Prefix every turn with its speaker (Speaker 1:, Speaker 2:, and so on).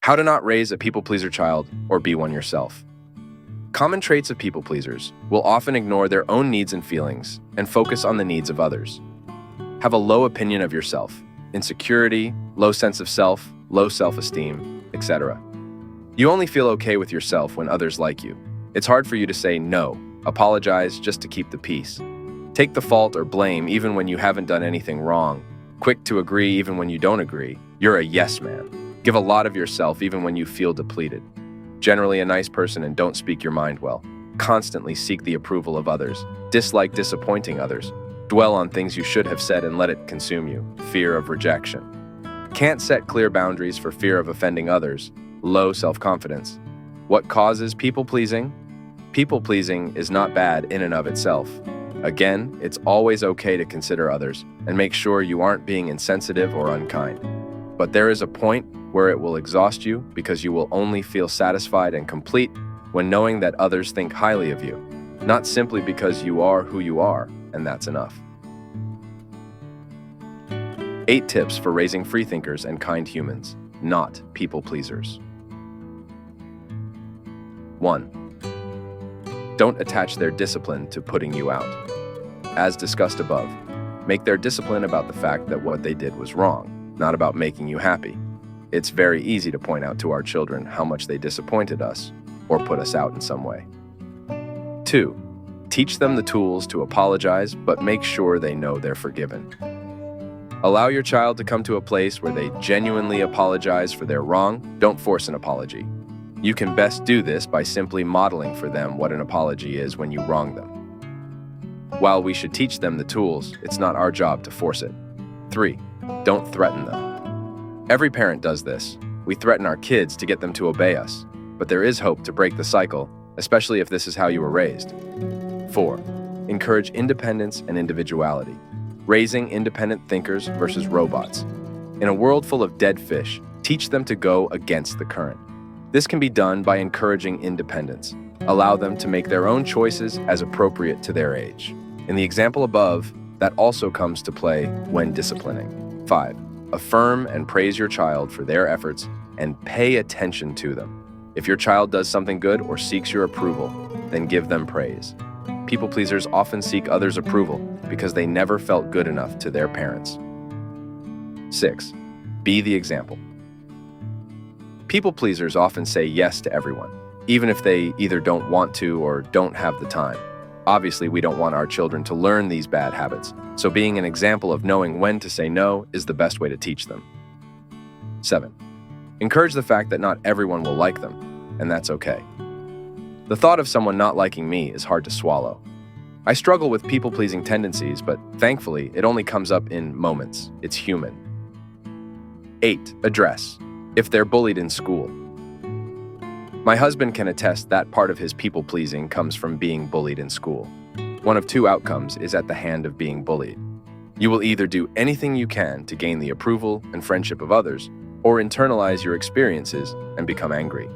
Speaker 1: How to not raise a people-pleaser child or be one yourself. Common traits of people-pleasers will often ignore their own needs and feelings and focus on the needs of others. Have a low opinion of yourself, insecurity, low sense of self, low self-esteem, etc. You only feel okay with yourself when others like you. It's hard for you to say no, apologize just to keep the peace. Take the fault or blame even when you haven't done anything wrong. Quick to agree even when you don't agree. You're a yes man. Give a lot of yourself even when you feel depleted. Generally a nice person and don't speak your mind well. Constantly seek the approval of others. Dislike disappointing others. Dwell on things you should have said and let it consume you. Fear of rejection. Can't set clear boundaries for fear of offending others. Low self-confidence. What causes people-pleasing? People-pleasing is not bad in and of itself. Again, it's always okay to consider others and make sure you aren't being insensitive or unkind. But there is a point where it will exhaust you because you will only feel satisfied and complete when knowing that others think highly of you, not simply because you are who you are, and that's enough. 8 tips for raising freethinkers and kind humans, not people-pleasers. 1. Don't attach their discipline to putting you out. As discussed above, make their discipline about the fact that what they did was wrong, not about making you happy. It's very easy to point out to our children how much they disappointed us or put us out in some way. 2. Teach them the tools to apologize, but make sure they know they're forgiven. Allow your child to come to a place where they genuinely apologize for their wrong. Don't force an apology. You can best do this by simply modeling for them what an apology is when you wrong them. While we should teach them the tools, it's not our job to force it. 3. Don't threaten them. Every parent does this. We threaten our kids to get them to obey us, but there is hope to break the cycle, especially if this is how you were raised. 4. Encourage independence and individuality. Raising independent thinkers versus robots. In a world full of dead fish, teach them to go against the current. This can be done by encouraging independence. Allow them to make their own choices as appropriate to their age. In the example above, that also comes to play when disciplining. 5. Affirm and praise your child for their efforts and pay attention to them. If your child does something good or seeks your approval, then give them praise. People pleasers often seek others' approval because they never felt good enough to their parents. 6. Be the example. People pleasers often say yes to everyone, even if they either don't want to or don't have the time. Obviously, we don't want our children to learn these bad habits, so being an example of knowing when to say no is the best way to teach them. 7. Encourage the fact that not everyone will like them, and that's okay. The thought of someone not liking me is hard to swallow. I struggle with people-pleasing tendencies, but thankfully, it only comes up in moments. It's human. 8. Address. If they're bullied in school. My husband can attest that part of his people-pleasing comes from being bullied in school. One of 2 outcomes is at the hand of being bullied. You will either do anything you can to gain the approval and friendship of others, or internalize your experiences and become angry.